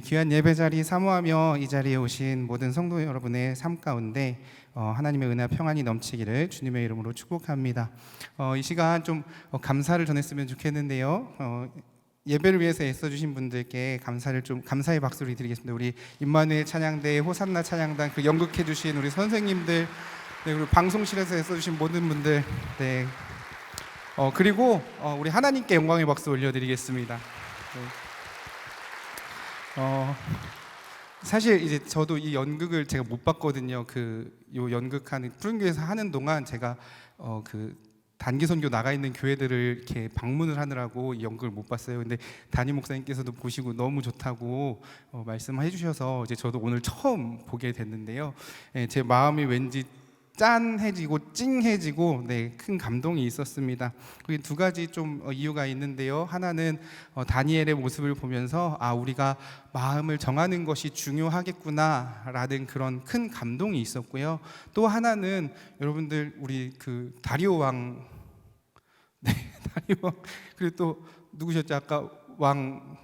귀한 예배 자리 사모하며 이 자리에 오신 모든 성도 여러분의 삶 가운데 하나님의 은혜와 평안이 넘치기를 주님의 이름으로 축복합니다. 이 시간 좀 감사를 전했으면 좋겠는데요. 예배를 위해서 애써주신 분들께 감사의 박수를 드리겠습니다. 우리 임마누엘 찬양대, 호산나 찬양단, 그 연극해주신 우리 선생님들, 네, 그리고 방송실에서 애써주신 모든 분들, 네. 그리고 우리 하나님께 영광의 박수 올려드리겠습니다. 네. 사실 이제 저도 이 연극을 제가 못 봤거든요. 요 연극하는 푸른교에서 하는 동안 제가 단기 선교 나가 있는 교회들을 이렇게 방문을 하느라고 이 연극을 못 봤어요. 근데 담임 목사님께서도 보시고 너무 좋다고 말씀해 주셔서 이제 저도 오늘 처음 보게 됐는데요. 제 마음이 왠지 짠해지고 찡해지고 큰 감동이 있었습니다. 그게 두 가지 좀 이유가 있는데요. 하나는 다니엘의 모습을 보면서 우리가 마음을 정하는 것이 중요하겠구나라는 그런 큰 감동이 있었고요. 또 하나는 여러분들 우리 다리오 왕, 다리오 왕, 그리고 또 누구셨죠? 아까 왕,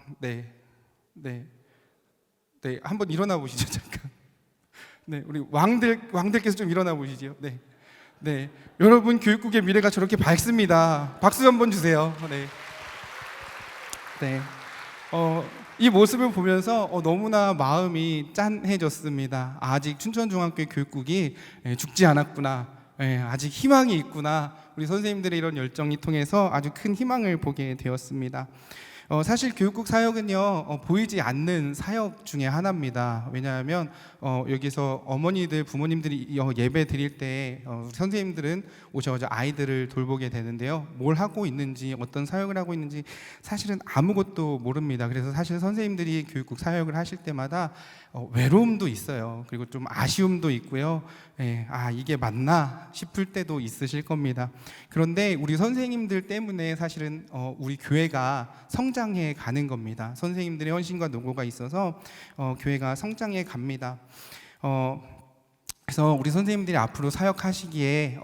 한번 일어나 보시죠, 잠깐. 네, 우리 왕들께서 좀 일어나 보시죠. 네, 여러분 교육국의 미래가 저렇게 밝습니다. 박수 한번 주세요. 이 모습을 보면서 너무나 마음이 짠해졌습니다. 아직 춘천중앙교회 교육국이 죽지 않았구나. 아직 희망이 있구나. 우리 선생님들의 이런 열정이 통해서 아주 큰 희망을 보게 되었습니다. 사실 교육국 사역은요 보이지 않는 사역 중에 하나입니다. 왜냐하면 여기서 어머니들, 부모님들이 예배 드릴 때 선생님들은 오셔서 아이들을 돌보게 되는데요. 뭘 하고 있는지, 어떤 사역을 하고 있는지 사실은 아무것도 모릅니다. 그래서 사실 선생님들이 교육국 사역을 하실 때마다 외로움도 있어요. 그리고 좀 아쉬움도 있고요. 이게 맞나 싶을 때도 있으실 겁니다. 그런데 우리 선생님들 때문에 사실은 우리 교회가 성장해 가는 겁니다. 선생님들의 헌신과 노고가 있어서 교회가 성장해 갑니다. 그래서 우리 선생님들이 앞으로 사역하시기에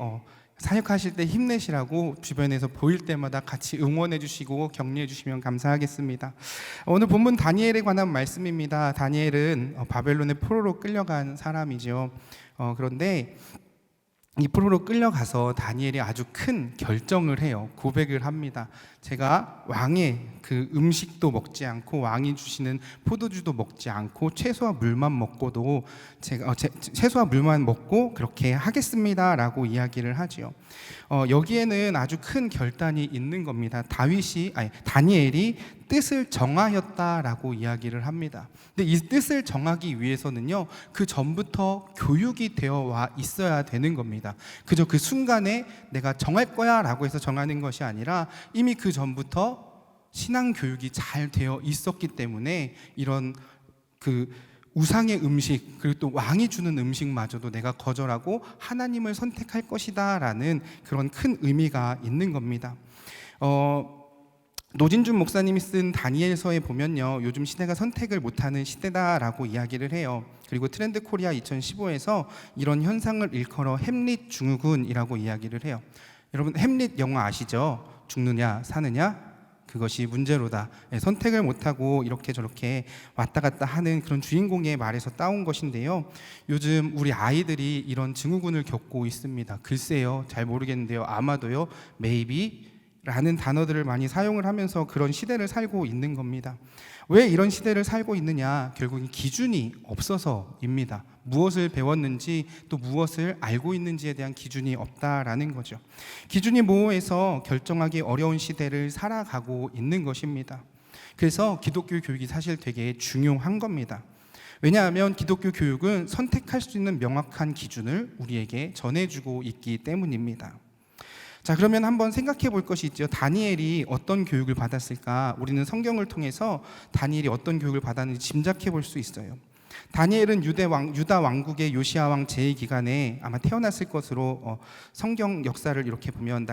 사역하실 때 힘내시라고 주변에서 보일 때마다 같이 응원해 주시고 격려해 주시면 감사하겠습니다. 오늘 본문 다니엘에 관한 말씀입니다. 다니엘은 바벨론의 포로로 끌려간 사람이죠. 그런데 이 포로로 끌려가서 다니엘이 아주 큰 결정을 해요. 고백을 합니다. 제가 왕의 음식도 먹지 않고 왕이 주시는 포도주도 먹지 않고 채소와 물만 먹고도 채소와 물만 먹고 그렇게 하겠습니다라고 이야기를 하지요. 여기에는 아주 큰 결단이 있는 겁니다. 다니엘이 뜻을 정하였다라고 이야기를 합니다. 근데 이 뜻을 정하기 위해서는요, 그 전부터 교육이 되어 와 있어야 되는 겁니다. 그저 그 순간에 내가 정할 거야 라고 해서 정하는 것이 아니라 이미 그 전부터 신앙 교육이 잘 되어 있었기 때문에 이런 우상의 음식, 그리고 또 왕이 주는 음식마저도 내가 거절하고 하나님을 선택할 것이다 라는 그런 큰 의미가 있는 겁니다. 노진준 목사님이 쓴 다니엘서에 보면요, 요즘 시대가 선택을 못하는 시대다라고 이야기를 해요. 그리고 트렌드 코리아 2015에서 이런 현상을 일컬어 햄릿 증후군이라고 이야기를 해요. 여러분 햄릿 영화 아시죠? 죽느냐 사느냐 그것이 문제로다. 선택을 못하고 이렇게 저렇게 왔다 갔다 하는 그런 주인공의 말에서 따온 것인데요. 요즘 우리 아이들이 이런 증후군을 겪고 있습니다. 글쎄요, 잘 모르겠는데요. 아마도요, maybe 라는 단어들을 많이 사용을 하면서 그런 시대를 살고 있는 겁니다. 왜 이런 시대를 살고 있느냐? 결국은 기준이 없어서입니다. 무엇을 배웠는지 또 무엇을 알고 있는지에 대한 기준이 없다라는 거죠. 기준이 모호해서 결정하기 어려운 시대를 살아가고 있는 것입니다. 그래서 기독교 교육이 사실 되게 중요한 겁니다. 왜냐하면 기독교 교육은 선택할 수 있는 명확한 기준을 우리에게 전해주고 있기 때문입니다. 자, 그러면 한번 생각해 볼 것이 있죠. 다니엘이 어떤 교육을 받았을까? 우리는 성경을 통해서 다니엘이 어떤 교육을 받았는지 짐작해 볼 수 있어요. 다니엘은 유다 왕국의 요시야 왕 제위 기간에 아마 태어났을 것으로 성경 역사를 이렇게 보면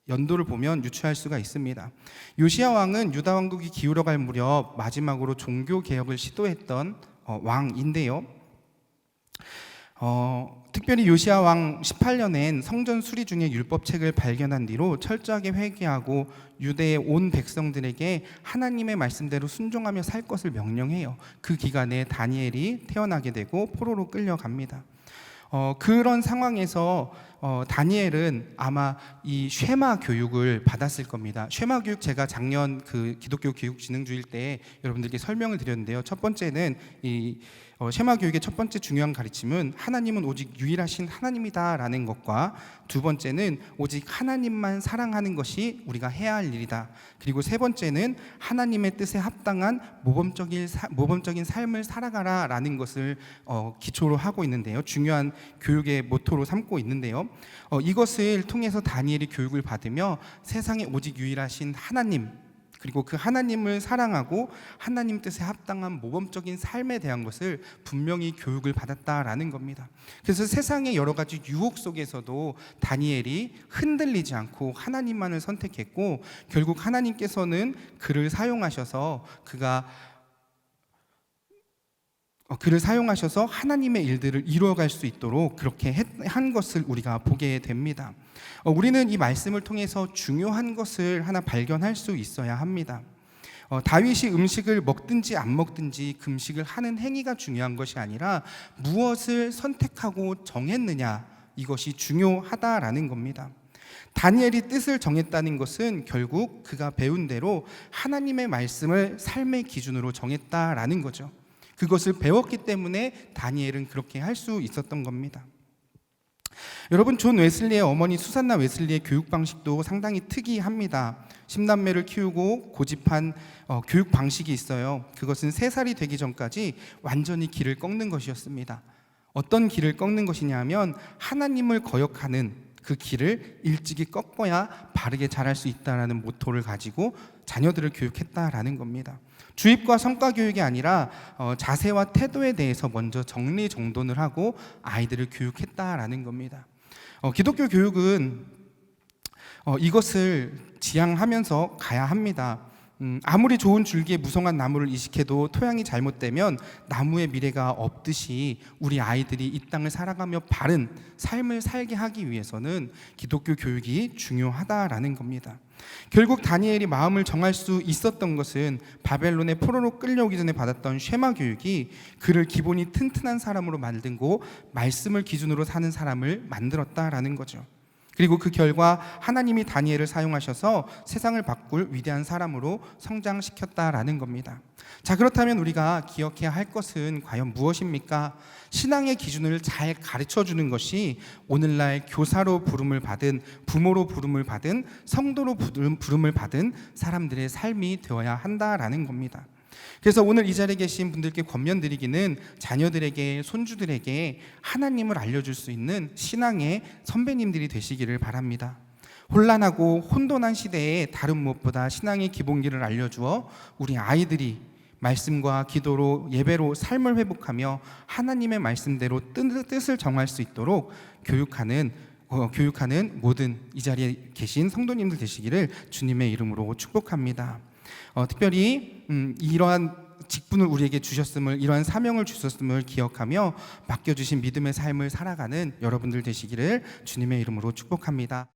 연도를 보면 유추할 수가 있습니다. 요시야 왕은 유다 왕국이 기울어갈 무렵 마지막으로 종교 개혁을 시도했던 왕인데요. 특별히 요시야 왕 18년엔 성전 수리 중에 율법책을 발견한 뒤로 철저하게 회개하고 유대의 온 백성들에게 하나님의 말씀대로 순종하며 살 것을 명령해요. 그 기간에 다니엘이 태어나게 되고 포로로 끌려갑니다. 그런 상황에서 다니엘은 아마 이 쉐마 교육을 받았을 겁니다. 쉐마 교육 제가 작년 그 기독교 교육 진흥주일 때 여러분들께 설명을 드렸는데요. 첫 번째는 이 쉐마 교육의 첫 번째 중요한 가르침은 하나님은 오직 유일하신 하나님이다라는 것과, 두 번째는 오직 하나님만 사랑하는 것이 우리가 해야 할 일이다. 그리고 세 번째는 하나님의 뜻에 합당한 모범적인 삶을 살아가라라는 것을 기초로 하고 있는데요. 중요한 교육의 모토로 삼고 있는데요. 이것을 통해서 다니엘이 교육을 받으며 세상에 오직 유일하신 하나님, 그리고 그 하나님을 사랑하고 하나님 뜻에 합당한 모범적인 삶에 대한 것을 분명히 교육을 받았다라는 겁니다. 그래서 세상의 여러 가지 유혹 속에서도 다니엘이 흔들리지 않고 하나님만을 선택했고, 결국 하나님께서는 그를 사용하셔서 하나님의 일들을 이루어갈 수 있도록 그렇게 한 것을 우리가 보게 됩니다. 우리는 이 말씀을 통해서 중요한 것을 하나 발견할 수 있어야 합니다. 다윗이 음식을 먹든지 안 먹든지 금식을 하는 행위가 중요한 것이 아니라 무엇을 선택하고 정했느냐, 이것이 중요하다라는 겁니다. 다니엘이 뜻을 정했다는 것은 결국 그가 배운 대로 하나님의 말씀을 삶의 기준으로 정했다라는 거죠. 그것을 배웠기 때문에 다니엘은 그렇게 할 수 있었던 겁니다. 여러분, 존 웨슬리의 어머니 수산나 웨슬리의 교육 방식도 상당히 특이합니다. 10남매를 키우고 고집한 교육 방식이 있어요. 그것은 3살이 되기 전까지 완전히 길을 꺾는 것이었습니다. 어떤 길을 꺾는 것이냐면 하나님을 거역하는 그 길을 일찍이 꺾어야 바르게 자랄 수 있다라는 모토를 가지고 자녀들을 교육했다라는 겁니다. 주입과 성과 교육이 아니라 자세와 태도에 대해서 먼저 정리정돈을 하고 아이들을 교육했다라는 겁니다. 기독교 교육은 이것을 지향하면서 가야 합니다. 아무리 좋은 줄기에 무성한 나무를 이식해도 토양이 잘못되면 나무의 미래가 없듯이 우리 아이들이 이 땅을 살아가며 바른 삶을 살게 하기 위해서는 기독교 교육이 중요하다라는 겁니다. 결국 다니엘이 마음을 정할 수 있었던 것은 바벨론의 포로로 끌려오기 전에 받았던 쉐마 교육이 그를 기본이 튼튼한 사람으로 만들고 말씀을 기준으로 사는 사람을 만들었다라는 거죠. 그리고 그 결과 하나님이 다니엘을 사용하셔서 세상을 바꿀 위대한 사람으로 성장시켰다라는 겁니다. 자, 그렇다면 우리가 기억해야 할 것은 과연 무엇입니까? 신앙의 기준을 잘 가르쳐주는 것이 오늘날 교사로 부름을 받은, 부모로 부름을 받은, 성도로 부름을 받은 사람들의 삶이 되어야 한다라는 겁니다. 그래서 오늘 이 자리에 계신 분들께 권면드리기는 자녀들에게, 손주들에게 하나님을 알려줄 수 있는 신앙의 선배님들이 되시기를 바랍니다. 혼란하고 혼돈한 시대에 다른 무엇보다 신앙의 기본기를 알려주어 우리 아이들이 말씀과 기도로, 예배로 삶을 회복하며 하나님의 말씀대로 뜻을 정할 수 있도록 교육하는 모든 이 자리에 계신 성도님들 되시기를 주님의 이름으로 축복합니다. 특별히 이러한 직분을 우리에게 주셨음을, 이러한 사명을 주셨음을 기억하며 맡겨주신 믿음의 삶을 살아가는 여러분들 되시기를 주님의 이름으로 축복합니다.